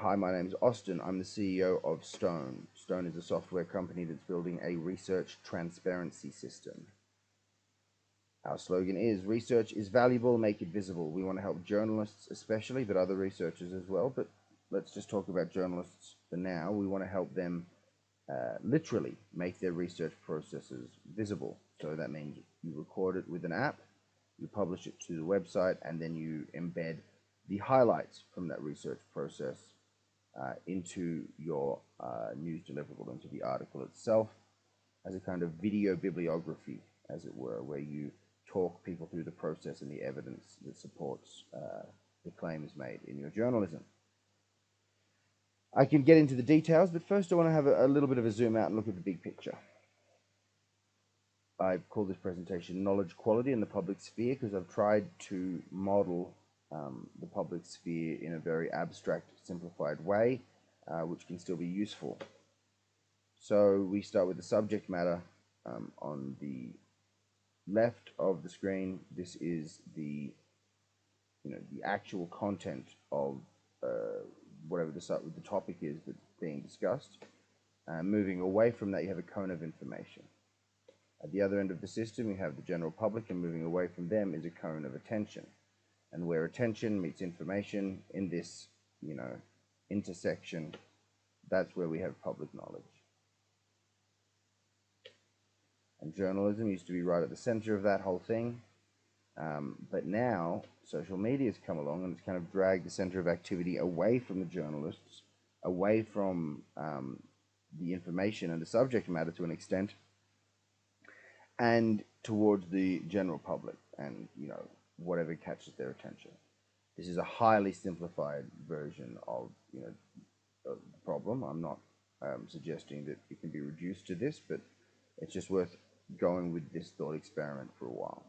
Hi, my name is Austin. I'm the CEO of Stone. Stone is a software company that's building a research transparency system. Our slogan is, research is valuable, make it visible. We want to help journalists especially, but other researchers as well. But let's just talk about journalists for now. We want to help them literally make their research processes visible. So that means you record it with an app, you publish it to the website, and then you embed the highlights from that research process into your news deliverable, into the article itself, as a kind of video bibliography, as it were, where you talk people through the process and the evidence that supports the claims made in your journalism. I can get into the details, but first I want to have a little bit of a zoom out and look at the big picture. I've called this presentation Knowledge Quality in the Public Sphere because I've tried to model the public sphere in a very abstract, simplified way, which can still be useful. So we start with the subject matter on the left of the screen. This is the actual content of whatever the topic is that's being discussed. Moving away from that, you have a cone of information. At the other end of the system, you have the general public, and moving away from them is a cone of attention. And where attention meets information in this, intersection, that's where we have public knowledge. And journalism used to be right at the center of that whole thing. But now social media has come along and it's kind of dragged the center of activity away from the journalists, away from the information and the subject matter to an extent, and towards the general public and, whatever catches their attention. This is a highly simplified version of, the problem. I'm not suggesting that it can be reduced to this, but it's just worth going with this thought experiment for a while.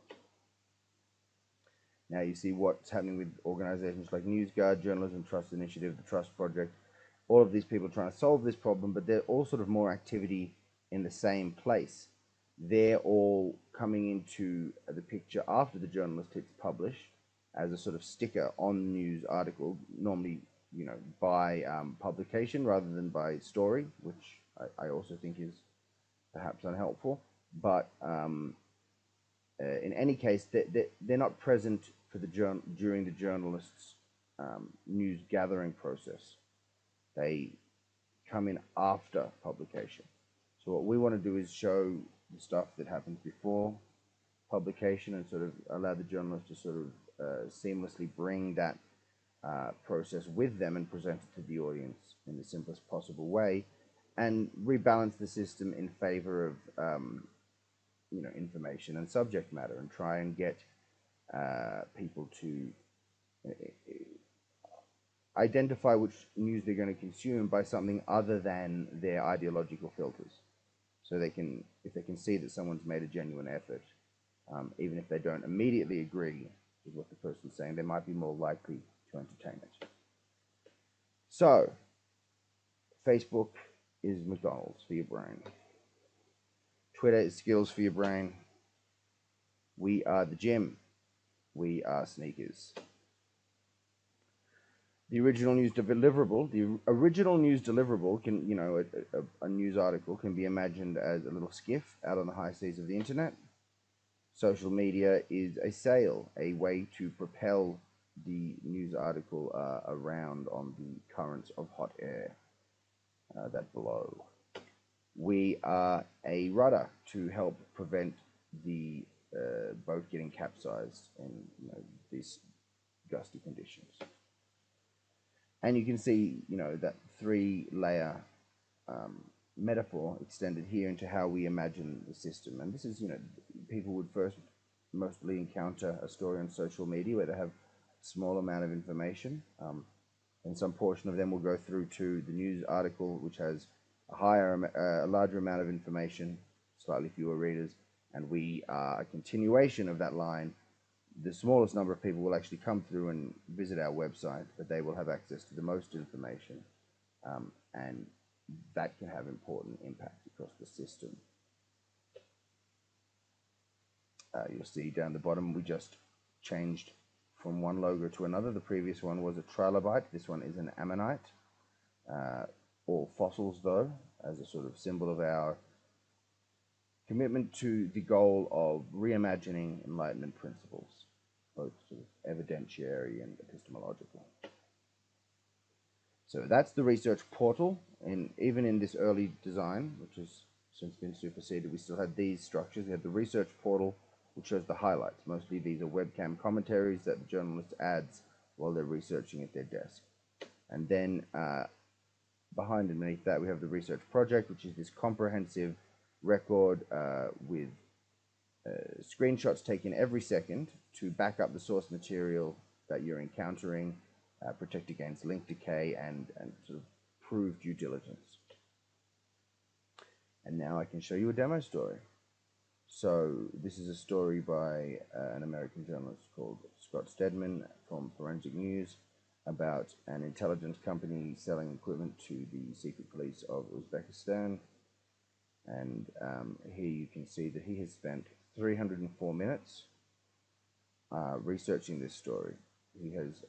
Now you see what's happening with organizations like NewsGuard, Journalism Trust Initiative, the Trust Project. All of these people are trying to solve this problem, but they're all sort of more activity in the same place. They're all coming into the picture after the journalist hits publish as a sort of sticker on the news article, normally, by publication rather than by story, which I also think is perhaps unhelpful. But in any case, they're not present for during the journalist's news gathering process. They come in after publication. So what we want to do is show the stuff that happens before publication and sort of allow the journalist to sort of seamlessly bring that process with them and present it to the audience in the simplest possible way, and rebalance the system in favor of information and subject matter, and try and get people to identify which news they're going to consume by something other than their ideological filters. So if they can see that someone's made a genuine effort, even if they don't immediately agree with what the person's saying, they might be more likely to entertain it. So, Facebook is McDonald's for your brain. Twitter is skills for your brain. We are the gym. We are sneakers. The original news deliverable can, a news article can be imagined as a little skiff out on the high seas of the internet. Social media is a sail, a way to propel the news article around on the currents of hot air that blow. We are a rudder to help prevent the boat getting capsized in these gusty conditions. And you can see, that three-layer metaphor extended here into how we imagine the system. And this is, people would first mostly encounter a story on social media where they have a small amount of information. And some portion of them will go through to the news article, which has a larger amount of information, slightly fewer readers. And we are a continuation of that line. The smallest number of people will actually come through and visit our website, but they will have access to the most information, and that can have important impact across the system. You'll see down the bottom we just changed from one logo to another. The previous one was a trilobite. This one is an ammonite. all fossils, though, as a sort of symbol of our commitment to the goal of reimagining Enlightenment principles, both sort of evidentiary and epistemological. So that's the research portal, and even in this early design, which has since been superseded, we still had these structures. We had the research portal, which shows the highlights. Mostly these are webcam commentaries that the journalist adds while they're researching at their desk. And then behind and beneath that, we have the research project, which is this comprehensive record with screenshots taken every second to back up the source material that you're encountering, protect against link decay, and sort of prove due diligence. And now I can show you a demo story. So this is a story by an American journalist called Scott Stedman from Forensic News about an intelligence company selling equipment to the secret police of Uzbekistan. And here you can see that he has spent 304 minutes researching this story. He has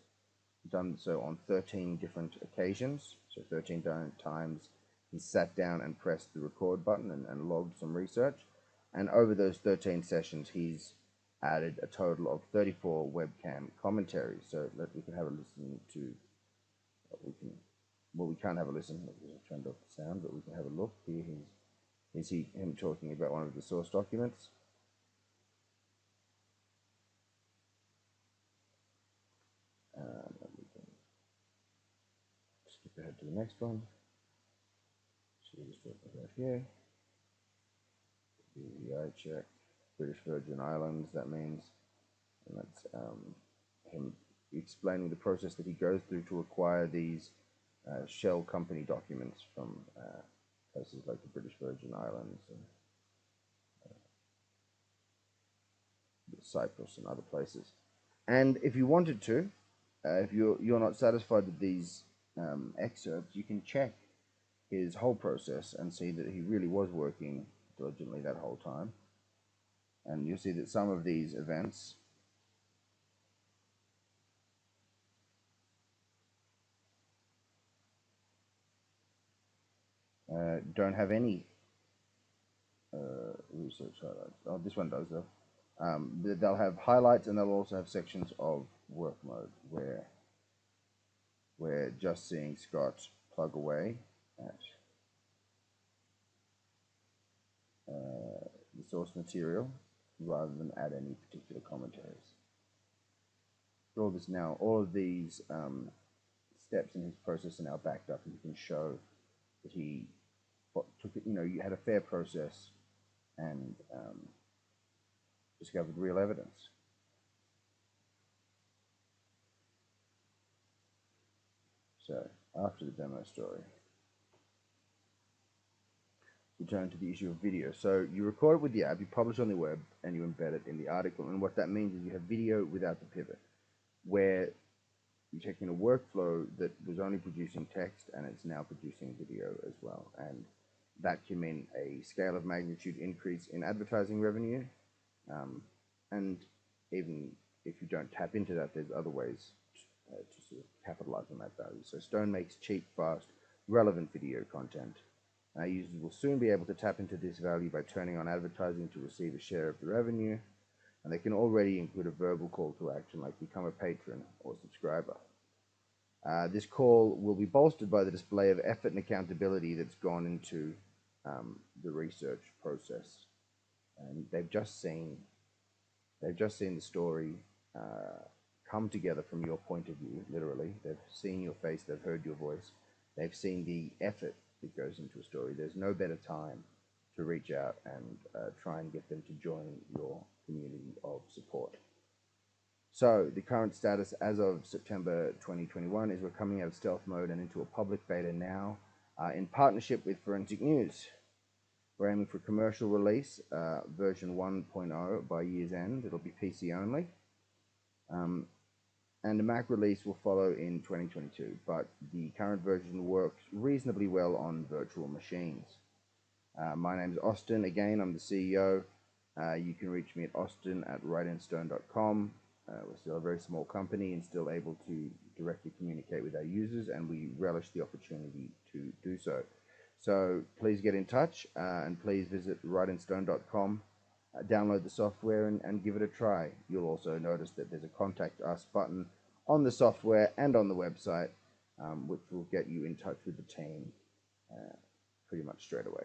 done so on 13 different occasions, so 13 times he sat down and pressed the record button and logged some research. And over those 13 sessions, he's added a total of 34 webcam commentaries. So we can have a listen to, we can't have a listen, I turned off the sound, but we can have a look. Here is him talking about one of the source documents. We can skip ahead to the next one. So we just talk about here. BVI check, British Virgin Islands, that means. And that's him explaining the process that he goes through to acquire these shell company documents from places like the British Virgin Islands and Cyprus and other places. And if you wanted to, if you're not satisfied with these excerpts, you can check his whole process and see that he really was working diligently that whole time. And you'll see that some of these events don't have any research highlights. Oh, this one does though. They'll have highlights, and they'll also have sections of work mode where we're just seeing Scott plug away at the source material rather than add any particular commentaries. All this now, all of these steps in his process are now backed up, and you can show that he took it. You had a fair process and discovered real evidence. So after the demo story, we turn to the issue of video. So you record it with the app, you publish on the web, and you embed it in the article. And what that means is you have video without the pivot, where you're taking a workflow that was only producing text and it's now producing video as well. And that can mean a scale of magnitude increase in advertising revenue. And even if you don't tap into that, there's other ways to sort of capitalize on that value. So Stone makes cheap, fast, relevant video content. Users will soon be able to tap into this value by turning on advertising to receive a share of the revenue. And they can already include a verbal call to action like become a patron or subscriber. This call will be bolstered by the display of effort and accountability that's gone into the research process. And they've just seen the story come together from your point of view, literally. They've seen your face, they've heard your voice, they've seen the effort that goes into a story. There's no better time to reach out and try and get them to join your community of support. So the current status as of September 2021 is we're coming out of stealth mode and into a public beta now in partnership with Forensic News. We're aiming for commercial release, version 1.0 by year's end. It'll be PC only. And the Mac release will follow in 2022, but the current version works reasonably well on virtual machines. My name is Austin. Again, I'm the CEO. You can reach me at austin@writeinstone.com. We're still a very small company and still able to directly communicate with our users, and we relish the opportunity to do so. So please get in touch, and please visit writingstone.com, download the software, and give it a try. You'll also notice that there's a Contact Us button on the software and on the website, which will get you in touch with the team pretty much straight away.